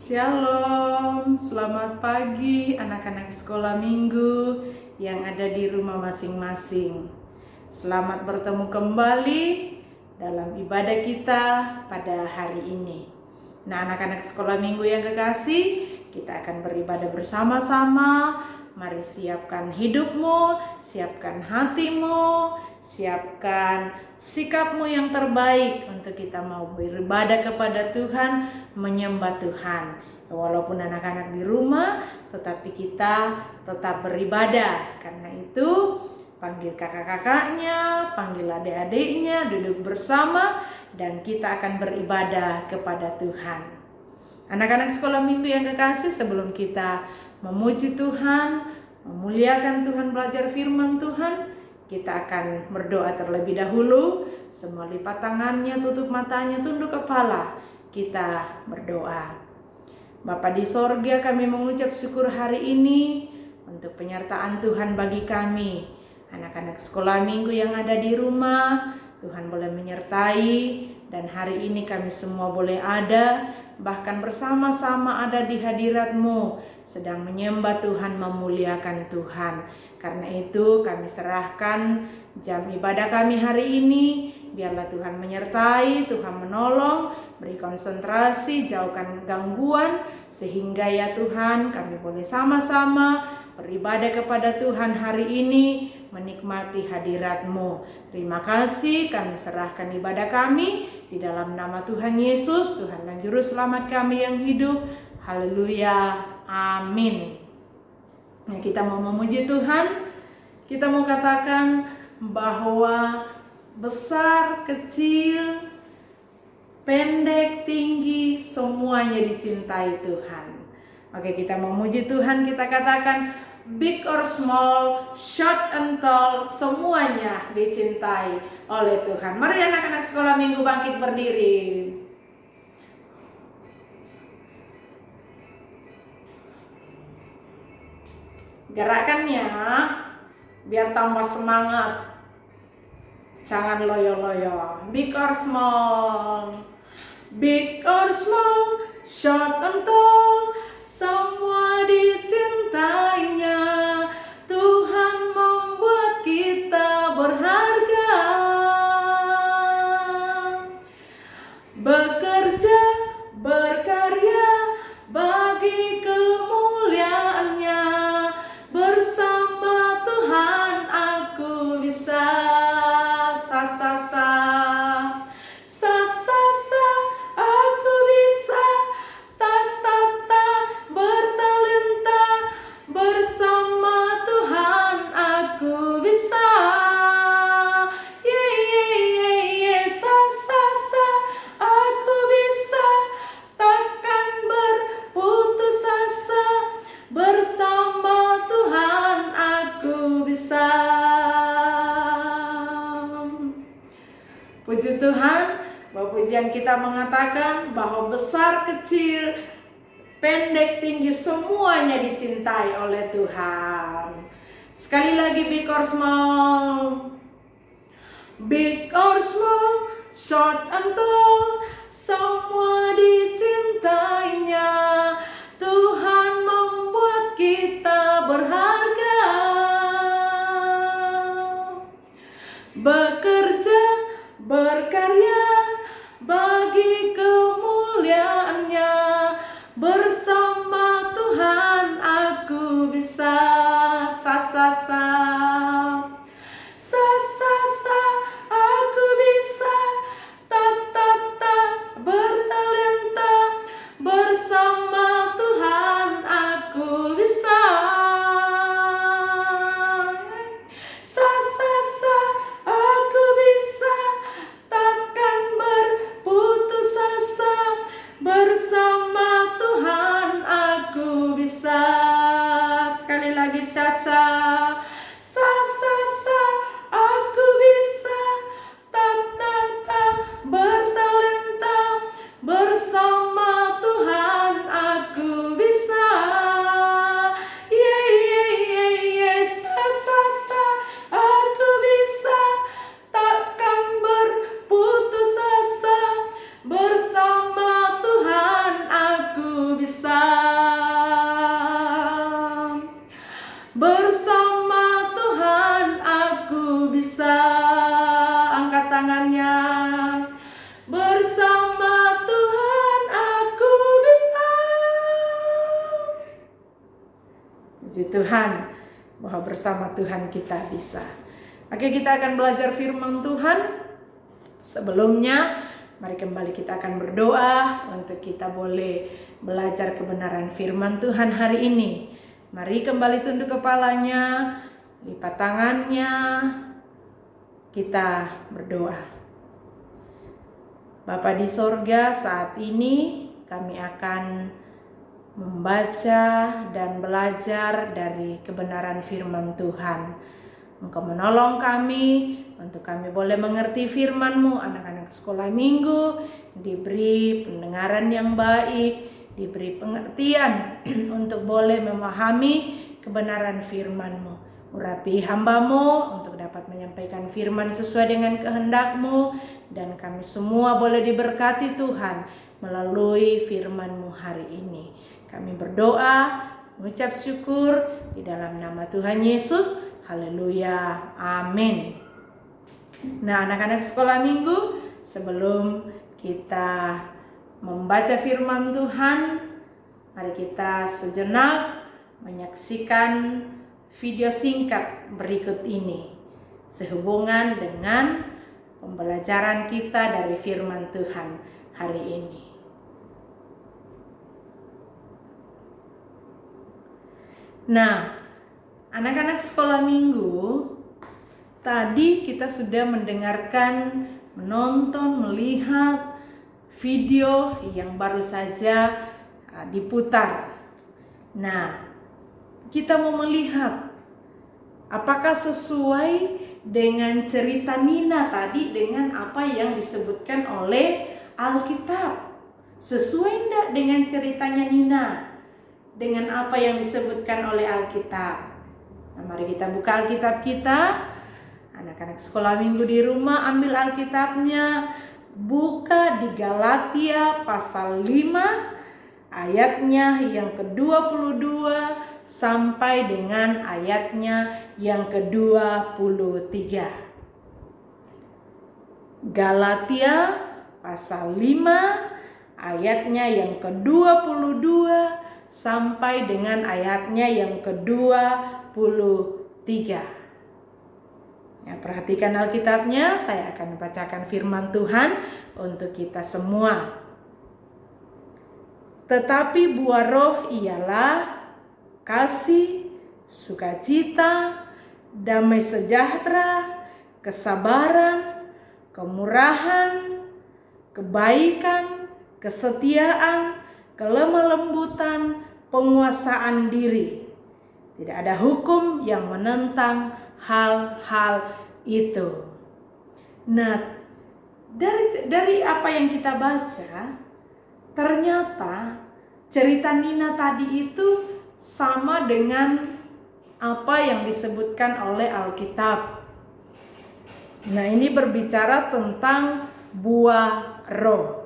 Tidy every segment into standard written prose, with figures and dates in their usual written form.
Shalom, selamat pagi anak-anak sekolah minggu yang ada di rumah masing-masing. Selamat bertemu kembali dalam ibadah kita pada hari ini. Nah, anak-anak sekolah minggu yang kekasih, kita akan beribadah bersama-sama. Mari siapkan hidupmu, siapkan hatimu, siapkan sikapmu yang terbaik untuk kita mau beribadah kepada Tuhan, menyembah Tuhan. Walaupun anak-anak di rumah, tetapi kita tetap beribadah. Karena itu, panggil kakak-kakaknya, panggil adik-adiknya, duduk bersama, dan kita akan beribadah kepada Tuhan. Anak-anak sekolah minggu yang kekasih, sebelum kita memuji Tuhan, memuliakan Tuhan, belajar firman Tuhan, kita akan berdoa terlebih dahulu. Semua lipat tangannya, tutup matanya, tunduk kepala. Kita berdoa. Bapa di sorga, kami mengucap syukur hari ini untuk penyertaan Tuhan bagi kami. Anak-anak sekolah minggu yang ada di rumah, Tuhan boleh menyertai, dan hari ini kami semua boleh ada, bahkan bersama-sama ada di hadirat-Mu, sedang menyembah Tuhan, memuliakan Tuhan. Karena itu kami serahkan jam ibadah kami hari ini, biarlah Tuhan menyertai, Tuhan menolong, beri konsentrasi, jauhkan gangguan, sehingga ya Tuhan kami boleh sama-sama beribadah kepada Tuhan hari ini, menikmati hadirat-Mu. Terima kasih, kami serahkan ibadah kami di dalam nama Tuhan Yesus, Tuhan dan Juru Selamat kami yang hidup. Haleluya, amin. Nah, kita mau memuji Tuhan, kita mau katakan bahwa besar, kecil, pendek, tinggi, semuanya dicintai Tuhan. Oke, kita memuji Tuhan, kita katakan big or small, short and tall, semuanya dicintai oleh Tuhan. Mari anak-anak sekolah minggu bangkit berdiri. Gerakannya biar tambah semangat. Jangan loyo-loyo. Big or small, big or small, short and tall, semua dicintainya. Tuhan membuat kita berharga. Bekerja, berkarya bagi kemuliaannya. Bersama Tuhan aku bisa. Sa-sa-sa, sa-sa-sa, aku bisa. Ta-ta-ta, bertalenta. Bersama Tuhan aku bisa. Ye-ye-ye-ye, sa-sa-sa, aku bisa. Takkan berputus asa. Bersama Tuhan aku bisa. Puji Tuhan, bahwa pujian kita mengatakan bahwa besar, kecil, pendek, tinggi, semuanya dicintai oleh Tuhan. Sekali lagi, big or small, big or small, short and tall, semua dicintainya. Tuhan membuat kita berharga. Bekerja, berkarya bagi kemuliaannya. Bersama Tuhan aku bisa. Sa-sa-sa, sa-sa-sa, aku bisa. Ta-ta-ta, bertalenta. Puji Tuhan bahwa bersama Tuhan kita bisa. Oke, kita akan belajar firman Tuhan. Sebelumnya, mari kembali kita akan berdoa untuk kita boleh belajar kebenaran firman Tuhan hari ini. Mari kembali tunduk kepalanya, lipat tangannya, kita berdoa. Bapa di sorga, saat ini kami akan membaca dan belajar dari kebenaran firman Tuhan. Engkau menolong kami untuk kami boleh mengerti firman-Mu. Anak-anak sekolah minggu diberi pendengaran yang baik, diberi pengertian untuk boleh memahami kebenaran firman-Mu. Urapi hamba-Mu untuk dapat menyampaikan firman sesuai dengan kehendak-Mu, dan kami semua boleh diberkati Tuhan melalui firman-Mu hari ini. Kami berdoa, mengucap syukur di dalam nama Tuhan Yesus. Haleluya, amin. Nah, anak-anak sekolah minggu, sebelum kita membaca firman Tuhan, mari kita sejenak menyaksikan video singkat berikut ini sehubungan dengan pembelajaran kita dari firman Tuhan hari ini. Nah, anak-anak sekolah minggu, tadi kita sudah mendengarkan, menonton, melihat video yang baru saja diputar. Nah, kita mau melihat apakah sesuai dengan cerita Nina tadi dengan apa yang disebutkan oleh Alkitab. Sesuai enggak dengan ceritanya Nina? Dengan apa yang disebutkan oleh Alkitab? Nah, mari kita buka Alkitab kita. Anak-anak sekolah minggu di rumah ambil Alkitabnya. Buka di Galatia pasal 5 ayatnya yang ke-22 sampai dengan ayatnya yang ke-23. Galatia pasal 5 ayatnya yang ke-22 sampai dengan ayatnya yang ke-23. Ya, perhatikan Alkitabnya, saya akan membacakan firman Tuhan untuk kita semua. Tetapi buah roh ialah kasih, sukacita, damai sejahtera, kesabaran, kemurahan, kebaikan, kesetiaan, kelemah lembutan, penguasaan diri. Tidak ada hukum yang menentang hal-hal itu. Nah, dari apa yang kita baca, ternyata cerita Nina tadi itu sama dengan apa yang disebutkan oleh Alkitab. Nah, ini berbicara tentang buah roh.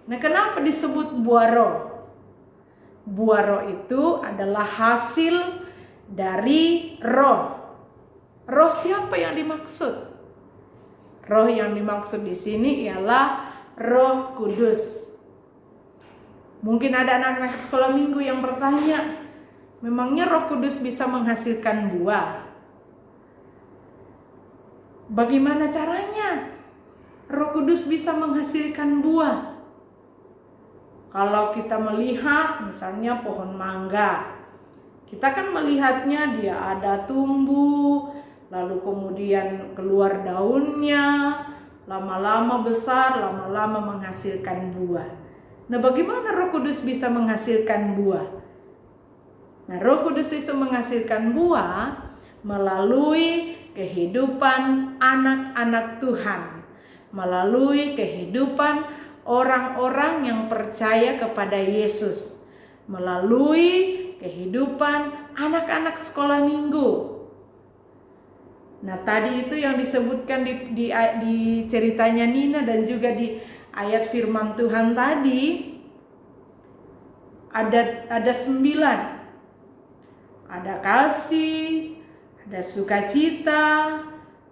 Nah, kenapa disebut buah roh? Buah roh itu adalah hasil dari roh. Roh siapa yang dimaksud? Roh yang dimaksud di sini ialah Roh Kudus. Mungkin ada anak-anak sekolah minggu yang bertanya, memangnya Roh Kudus bisa menghasilkan buah? Bagaimana caranya Roh Kudus bisa menghasilkan buah? Kalau kita melihat misalnya pohon mangga, kita kan melihatnya dia ada tumbuh, lalu kemudian keluar daunnya, lama-lama besar, lama-lama menghasilkan buah. Nah, bagaimana Roh Kudus bisa menghasilkan buah? Nah, Roh Kudus itu menghasilkan buah melalui kehidupan anak-anak Tuhan, melalui kehidupan orang-orang yang percaya kepada Yesus, melalui kehidupan anak-anak sekolah minggu. Nah, tadi itu yang disebutkan di ceritanya Nina dan juga di ayat firman Tuhan tadi, ada 9. Ada kasih, ada sukacita,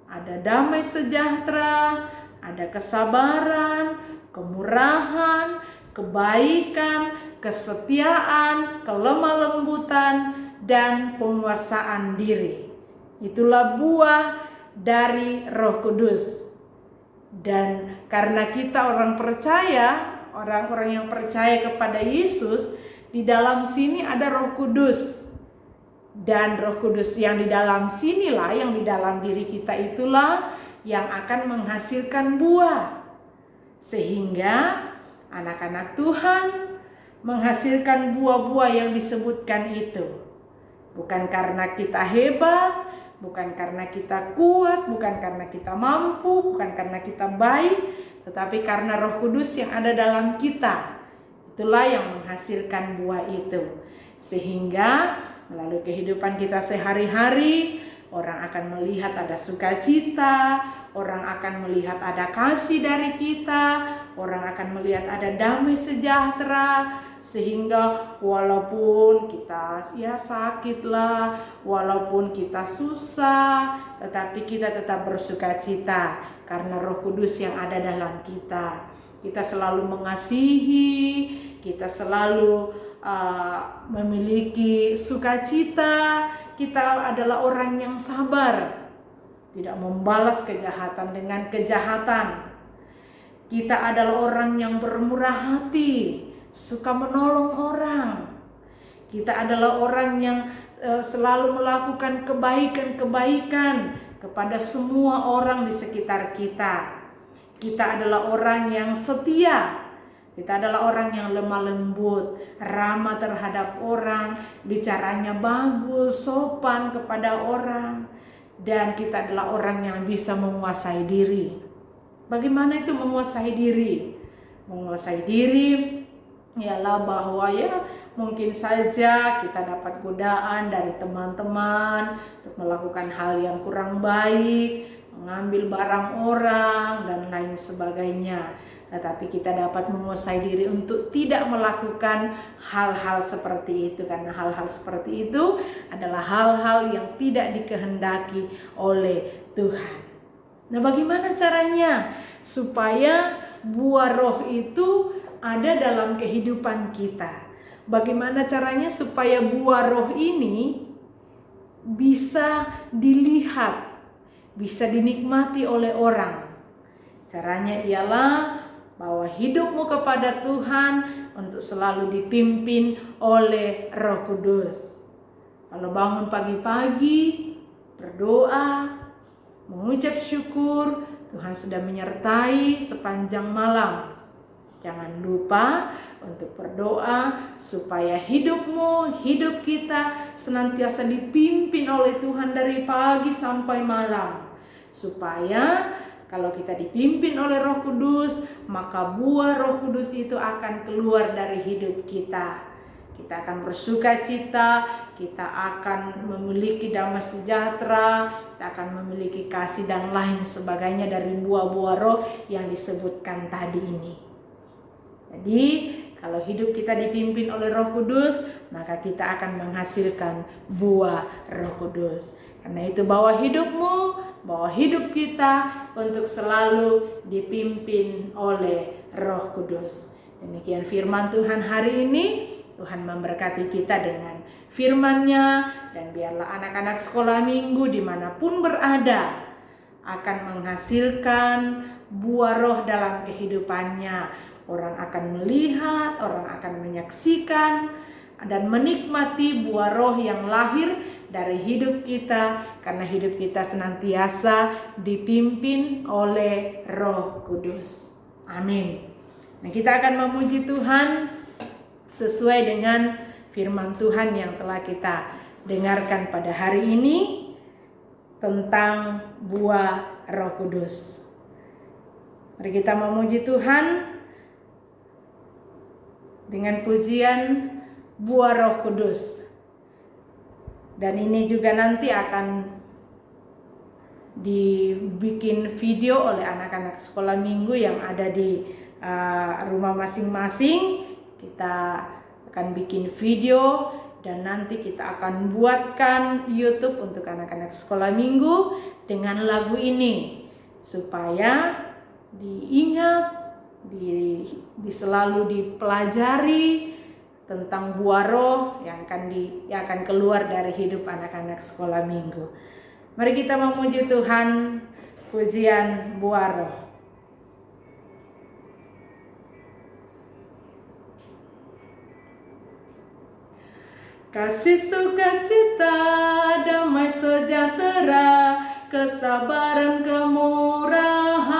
ada damai sejahtera, ada kesabaran, kemurahan, kebaikan, kesetiaan, kelemah lembutan, dan penguasaan diri. Itulah buah dari Roh Kudus. Dan karena kita orang percaya, orang-orang yang percaya kepada Yesus, di dalam sini ada Roh Kudus. Dan Roh Kudus yang di dalam sinilah, yang di dalam diri kita itulah yang akan menghasilkan buah. Sehingga anak-anak Tuhan menghasilkan buah-buah yang disebutkan itu. Bukan karena kita hebat, bukan karena kita kuat, bukan karena kita mampu, bukan karena kita baik, tetapi karena Roh Kudus yang ada dalam kita. Itulah yang menghasilkan buah itu. Sehingga melalui kehidupan kita sehari-hari, orang akan melihat ada sukacita, orang akan melihat ada kasih dari kita, orang akan melihat ada damai sejahtera. Sehingga walaupun kita sakit lah, walaupun kita susah, tetapi kita tetap bersukacita karena Roh Kudus yang ada dalam kita. Kita selalu mengasihi, kita selalu memiliki sukacita. Kita adalah orang yang sabar, tidak membalas kejahatan dengan kejahatan. Kita adalah orang yang bermurah hati, suka menolong orang. Kita adalah orang yang selalu melakukan kebaikan-kebaikan kepada semua orang di sekitar kita. Kita adalah orang yang setia. Kita adalah orang yang lemah lembut, ramah terhadap orang, bicaranya bagus, sopan kepada orang. Dan kita adalah orang yang bisa menguasai diri. Bagaimana itu menguasai diri? Menguasai diri ialah bahwa mungkin saja kita dapat godaan dari teman-teman untuk melakukan hal yang kurang baik, mengambil barang orang dan lain sebagainya. Tetapi kita dapat menguasai diri untuk tidak melakukan hal-hal seperti itu, karena hal-hal seperti itu adalah hal-hal yang tidak dikehendaki oleh Tuhan. Nah, bagaimana caranya supaya buah roh itu ada dalam kehidupan kita? Bagaimana caranya supaya buah roh ini bisa dilihat, bisa dinikmati oleh orang? Caranya ialah bahwa hidupmu kepada Tuhan untuk selalu dipimpin oleh Roh Kudus. Kalau bangun pagi-pagi, berdoa, mengucap syukur, Tuhan sudah menyertai sepanjang malam. Jangan lupa untuk berdoa supaya hidupmu, hidup kita senantiasa dipimpin oleh Tuhan dari pagi sampai malam. Supaya kalau kita dipimpin oleh Roh Kudus, maka buah Roh Kudus itu akan keluar dari hidup kita. Kita akan bersukacita, kita akan memiliki damai sejahtera, kita akan memiliki kasih dan lain sebagainya dari buah-buah roh yang disebutkan tadi ini. Jadi, kalau hidup kita dipimpin oleh Roh Kudus, maka kita akan menghasilkan buah Roh Kudus. Karena itu bawa hidupmu, bawa hidup kita untuk selalu dipimpin oleh Roh Kudus. Demikian firman Tuhan hari ini. Tuhan memberkati kita dengan firman-Nya, dan biarlah anak-anak sekolah minggu dimanapun berada akan menghasilkan buah roh dalam kehidupannya. Orang akan melihat, orang akan menyaksikan dan menikmati buah roh yang lahir dari hidup kita, karena hidup kita senantiasa dipimpin oleh Roh Kudus. Amin. Nah, kita akan memuji Tuhan sesuai dengan firman Tuhan yang telah kita dengarkan pada hari ini tentang buah Roh Kudus. Mari kita memuji Tuhan dengan pujian buah Roh Kudus. Dan ini juga nanti akan dibikin video oleh anak-anak sekolah minggu yang ada di rumah masing-masing. Kita akan bikin video dan nanti kita akan buatkan YouTube untuk anak-anak sekolah minggu dengan lagu ini, supaya diingat, selalu dipelajari, tentang buah roh yang akan keluar dari hidup anak-anak sekolah minggu. Mari kita memuji Tuhan, pujian buah roh. Kasih sukacita, damai sejahtera, kesabaran, kemurahan,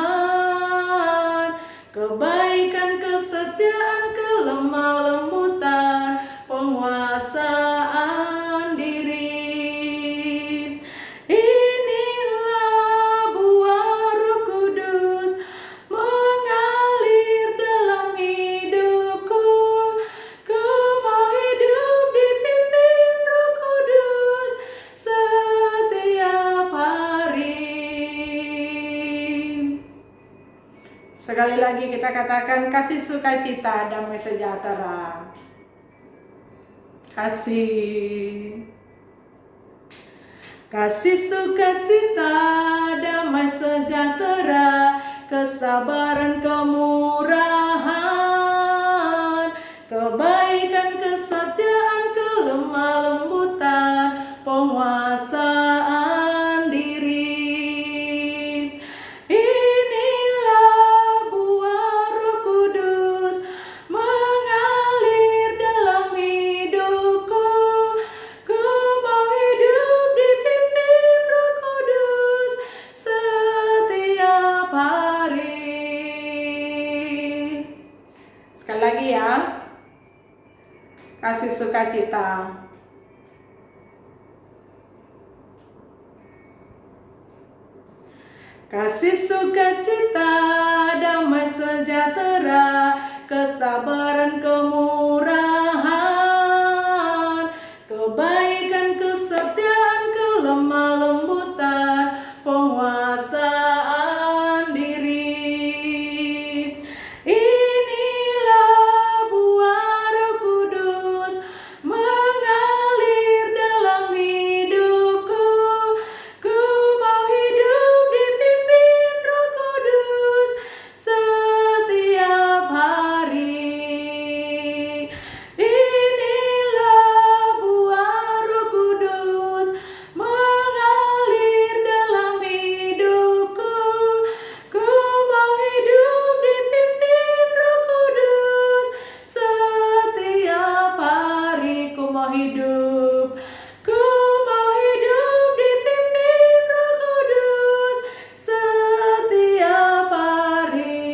kebaikan, kesetiaan, kelemah lembutan, penguasaan diri. Inilah buah Roh Kudus mengalir dalam hidupku. Ku mau hidup dipimpin Roh Kudus setiap hari. Sekali lagi kita katakan, kasih sukacita, damai sejahtera. Kasih sukacita, damai sejahtera, kesabaran, kemurahan, kebaikan, kesetiaan, kelemah lembutan, penguasaan diri. Inilah buah Roh Kudus mengalir dalam hidupku. Ku mau hidup dipimpin Roh Kudus setiap hari. Sekali lagi ya. Kasih sukacita. Kasih sukacita, damai sejahtera, kesabaran, kemurahan, kebaikan, kesetiaan, kelemah lembutan, penguasaan diri. Inilah buah Roh Kudus mengalir dalam hidupku. Ku mau hidup dipimpin Roh Kudus setiap hari. Inilah buah Roh Kudus mengalir dalam hidupku. Ku mau hidup dipimpin Roh Kudus setiap hari. Ku mau hidup dipimpin Roh Kudus setiap hari.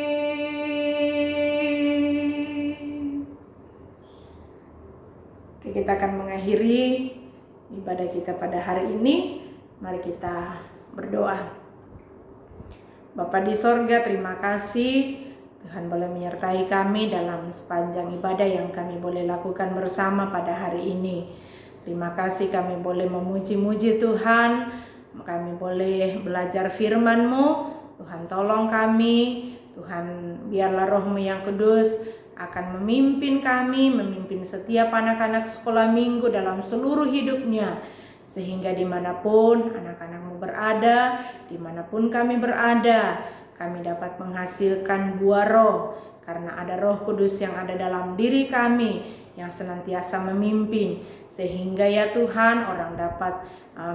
Oke, kita akan mengakhiri ibadah kita pada hari ini. Mari kita berdoa. Bapa di sorga, terima kasih Tuhan boleh menyertai kami dalam sepanjang ibadah yang kami boleh lakukan bersama pada hari ini. Terima kasih kami boleh memuji-muji Tuhan, kami boleh belajar firman-Mu. Tuhan tolong kami, Tuhan biarlah Roh-Mu yang kudus akan memimpin kami, memimpin setiap anak-anak sekolah minggu dalam seluruh hidupnya. Sehingga dimanapun anak-anak-Mu berada, dimanapun kami berada, kami dapat menghasilkan buah roh. Karena ada Roh Kudus yang ada dalam diri kami yang senantiasa memimpin. Sehingga ya Tuhan, orang dapat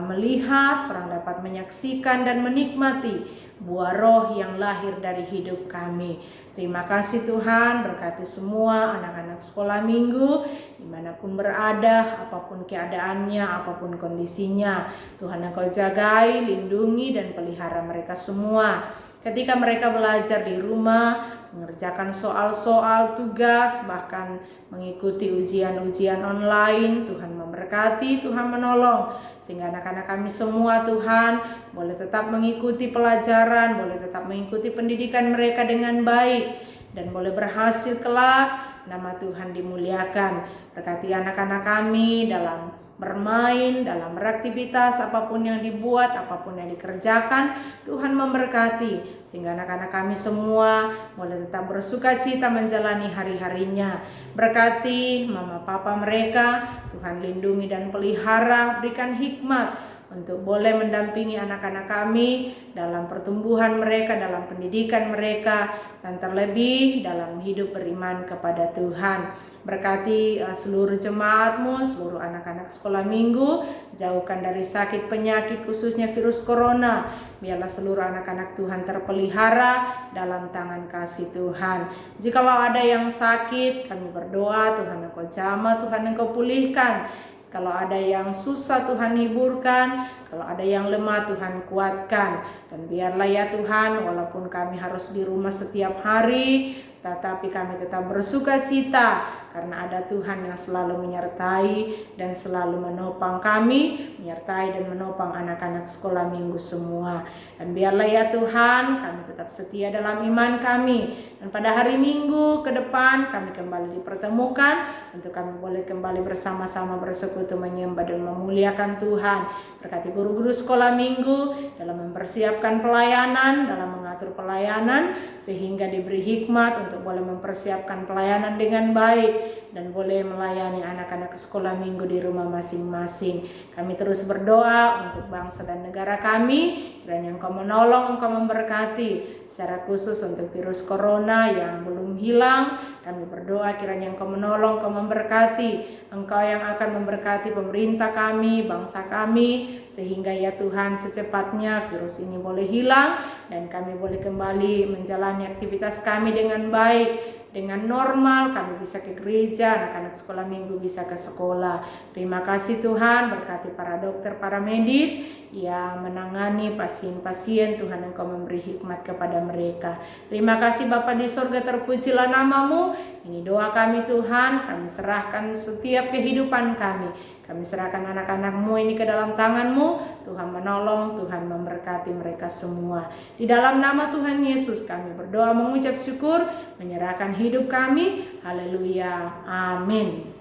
melihat, orang dapat menyaksikan dan menikmati buah roh yang lahir dari hidup kami. Terima kasih Tuhan, berkati semua anak-anak sekolah minggu dimanapun berada, apapun keadaannya, apapun kondisinya. Tuhan Engkau jagai, lindungi dan pelihara mereka semua. Ketika mereka belajar di rumah, mengerjakan soal-soal tugas, bahkan mengikuti ujian-ujian online, Tuhan memberkati, Tuhan menolong. Sehingga anak-anak kami semua Tuhan boleh tetap mengikuti pelajaran, boleh tetap mengikuti pendidikan mereka dengan baik, dan boleh berhasil kelak nama Tuhan dimuliakan. Berkati anak-anak kami dalam bermain, dalam beraktivitas, apapun yang dibuat, apapun yang dikerjakan, Tuhan memberkati. Sehingga anak-anak kami semua boleh tetap bersuka cita menjalani hari-harinya. Berkati mama papa mereka, Tuhan lindungi dan pelihara, berikan hikmat untuk boleh mendampingi anak-anak kami dalam pertumbuhan mereka, dalam pendidikan mereka, dan terlebih dalam hidup beriman kepada Tuhan. Berkati seluruh jemaat-Mu, seluruh anak-anak sekolah minggu, jauhkan dari sakit penyakit khususnya virus corona. Biarlah seluruh anak-anak Tuhan terpelihara dalam tangan kasih Tuhan. Jikalau ada yang sakit, kami berdoa, Tuhan Engkau jamah, Tuhan Engkau pulihkan. Kalau ada yang susah, Tuhan hiburkan. Kalau ada yang lemah, Tuhan kuatkan. Dan biarlah ya Tuhan, walaupun kami harus di rumah setiap hari, tetapi kami tetap bersuka cita karena ada Tuhan yang selalu menyertai dan selalu menopang kami, menyertai dan menopang anak-anak sekolah minggu semua. Dan biarlah ya Tuhan, kami tetap setia dalam iman kami. Dan pada hari Minggu ke depan kami kembali dipertemukan untuk kami boleh kembali bersama-sama bersekutu menyembah dan memuliakan Tuhan. Berkati guru-guru sekolah minggu dalam mempersiapkan pelayanan, dalam mengatur pelayanan, sehingga diberi hikmat untuk boleh mempersiapkan pelayanan dengan baik dan boleh melayani anak-anak sekolah minggu di rumah masing-masing. Kami terus berdoa untuk bangsa dan negara kami, kiranya Engkau menolong, Engkau memberkati, secara khusus untuk virus corona yang belum hilang. Kami berdoa kiranya Engkau menolong, Engkau memberkati, Engkau yang akan memberkati pemerintah kami, bangsa kami, sehingga ya Tuhan secepatnya virus ini boleh hilang dan kami boleh kembali menjalani aktivitas kami dengan baik, dengan normal. Kami bisa ke gereja, anak-anak sekolah minggu bisa ke sekolah. Terima kasih Tuhan, berkati para dokter, para medis yang menangani pasien-pasien. Tuhan Engkau memberi hikmat kepada mereka. Terima kasih Bapa di sorga, terpujilah nama-Mu. Ini doa kami Tuhan, kami serahkan setiap kehidupan kami. Kami serahkan anak-anak-Mu ini ke dalam tangan-Mu. Tuhan menolong, Tuhan memberkati mereka semua. Di dalam nama Tuhan Yesus kami berdoa, mengucap syukur, menyerahkan hidup kami. Haleluya, amin.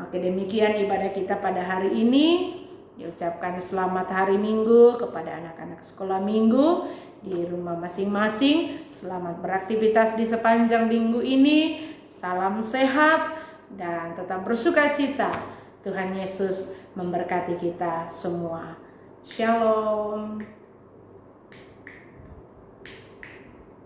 Oke, demikian ibadah kita pada hari ini. Diucapkan selamat hari Minggu kepada anak-anak sekolah minggu di rumah masing-masing. Selamat beraktivitas di sepanjang minggu ini. Salam sehat dan tetap bersuka cita. Tuhan Yesus memberkati kita semua. Shalom.